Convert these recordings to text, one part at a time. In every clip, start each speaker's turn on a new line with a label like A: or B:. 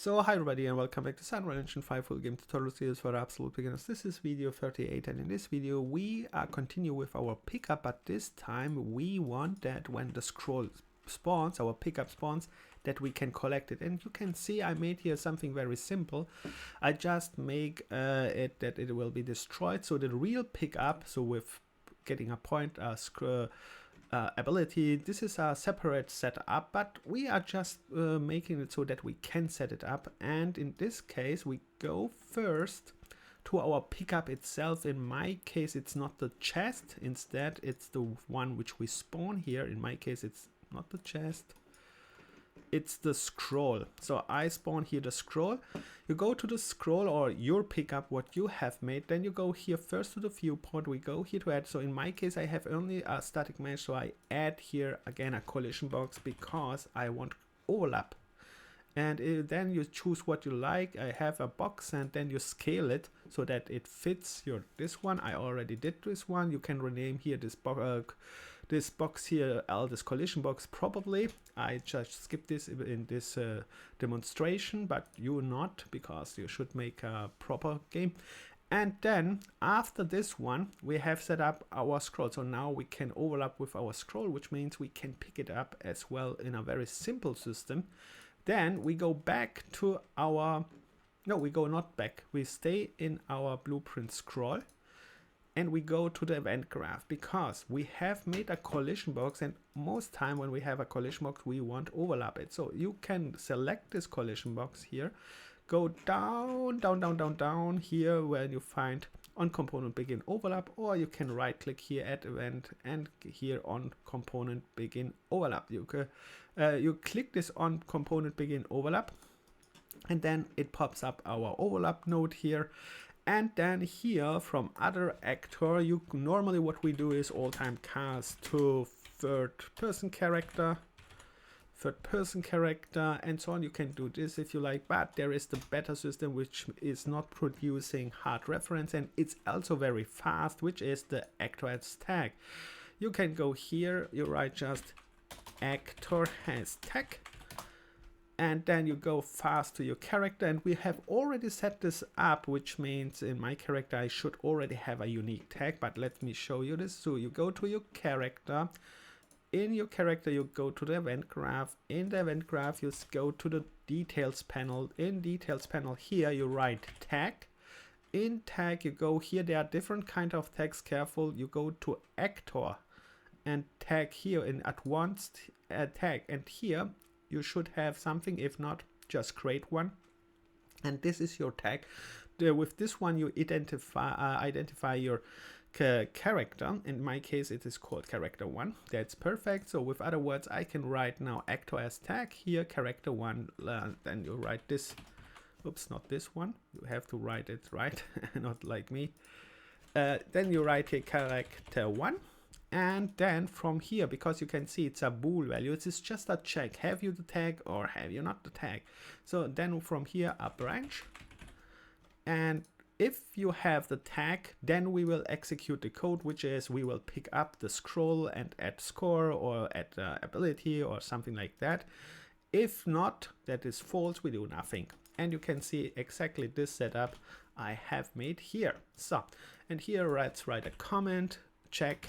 A: So hi everybody and welcome back to Unreal Engine 5 full game tutorial series for absolute beginners. This is video 38 and in this video we continue with our pickup, but this time we want that when the scroll spawns, our pickup spawns, that we can collect it. And you can see I made here something very simple. I just make it that it will be destroyed. So the real pickup, so with getting a point, ability, this is a separate setup, but we are just making it so that we can set it up. And in this case we go first to our pickup itself. In my case it's not the chest, instead it's the one which we spawn here. In my case it's not the chest, it's the scroll. So I spawn here the scroll. You go to the scroll or your pickup what you have made, then you go here first to the viewport. We go here to add. So in my case I have only a static mesh, so I add here again a collision box because I want overlap. And then you choose what you like. I have a box and then you scale it so that it fits your this one. I already did this one. You can rename here this box here, this collision box probably. I just skip this in this demonstration, but you not, because you should make a proper game. And then after this one we have set up our scroll, so now we can overlap with our scroll, which means we can pick it up as well in a very simple system. Then we go back to our, no, we go not back, we stay in our blueprint scroll and we go to the event graph, because we have made a collision box, and most time when we have a collision box we want to overlap it. So you can select this collision box here, go down here where you find on component begin overlap, or you can right click here at event and here on component begin overlap. You click this on component begin overlap and then it pops up our overlap node here. And then here from other actor, you normally what we do is all time cast to third person character and so on. You can do this if you like, but there is the beta system which is not producing hard reference, and it's also very fast, which is the actor as tag. You can go here, you write just actor has tag, and then you go fast to your character. And we have already set this up, which means in my character I should already have a unique tag, but let me show you this. So you go to your character. In your character you go to the event graph. In the event graph you go to the details panel. In details panel here you write tag. In tag you go here, there are different kind of tags, careful. You go to actor and tag here in advanced tag, and here you should have something. If not, just create one, and this is your tag. With this one you identify your character. In my case it is called character 1. That's perfect. So with other words I can write now actor as tag here, character 1, then you write this, oops, not this one, you have to write it right, not like me. Then you write here character 1, and then from here, because you can see it's a bool value, it is just a check, have you the tag or have you not the tag. So then from here a branch, and if you have the tag, then we will execute the code, which is we will pick up the scroll and add score or add ability or something like that. If not, that is false, we do nothing. And you can see exactly this setup I have made here. So, and here let's write a comment, check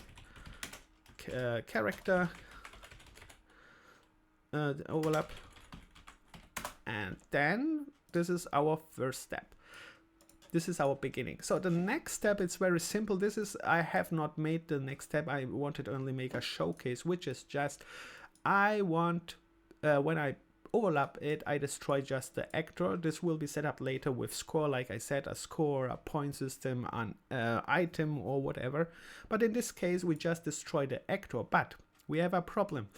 A: character overlap, and then this is our first step. This is our beginning. So the next step is very simple. This is, I have not made the next step. I wanted to only make a showcase, which is just, I want, when I overlap it, I destroy just the actor. This will be set up later with score, like I said, a score, a point system, an item or whatever. But in this case, we just destroy the actor, but we have a problem.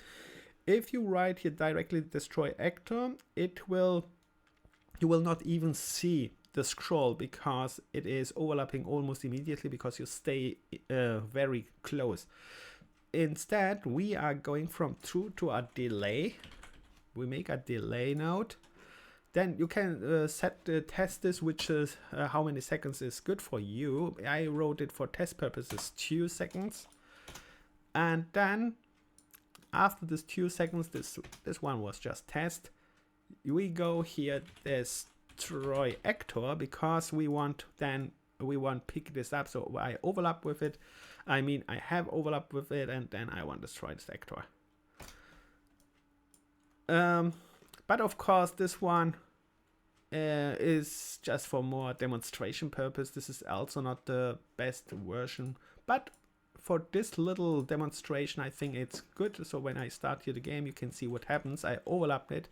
A: If you write here directly destroy actor, you will not even see the scroll, because it is overlapping almost immediately because you stay very close. Instead we are going from true to a delay. We make a delay node. Then you can test this, which is how many seconds is good for you. I wrote it for test purposes 2 seconds, and then after this 2 seconds, this one was just test. we go here destroy actor, because we want pick this up, so I overlap with it. I mean, I have overlap with it, and then I want to destroy this actor. But of course, this one is just for more demonstration purpose. This is also not the best version, but for this little demonstration, I think it's good. So when I start here the game, you can see what happens. I overlap it,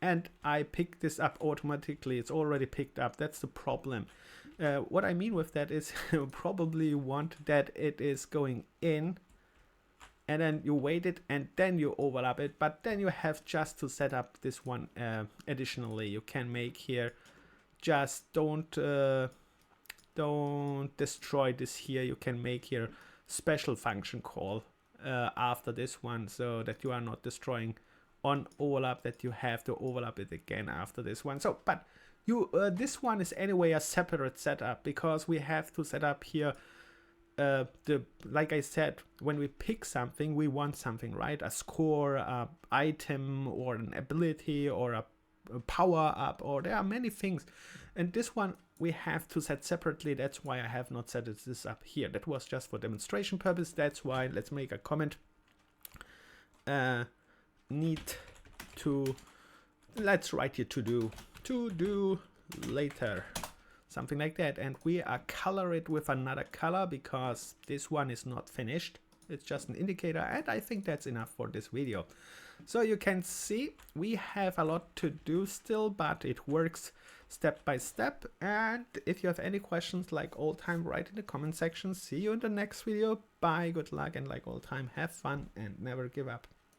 A: and I pick this up automatically. It's already picked up. That's the problem. What I mean with that is you probably want that it is going in, and then you wait it, and then you overlap it. But then you have just to set up this one additionally. You can make here, just don't destroy this here. You can make here special function call after this one, so that you are not destroying on overlap, that you have to overlap it again after this one. So, but you this one is anyway a separate setup, because we have to set up here like I said, when we pick something, we want something, right? A score, a item, or an ability, or a power up, or there are many things. And this one we have to set separately. That's why I have not set this up here. That was just for demonstration purpose. That's why let's make a comment. Let's write here to do later, something like that, and we are color it with another color, because this one is not finished. It's just an indicator, and I think that's enough for this video. So you can see we have a lot to do still, but it works step by step. And if you have any questions, like all time, write in the comment section. See you in the next video. Bye, good luck, and like all time, have fun and never give up.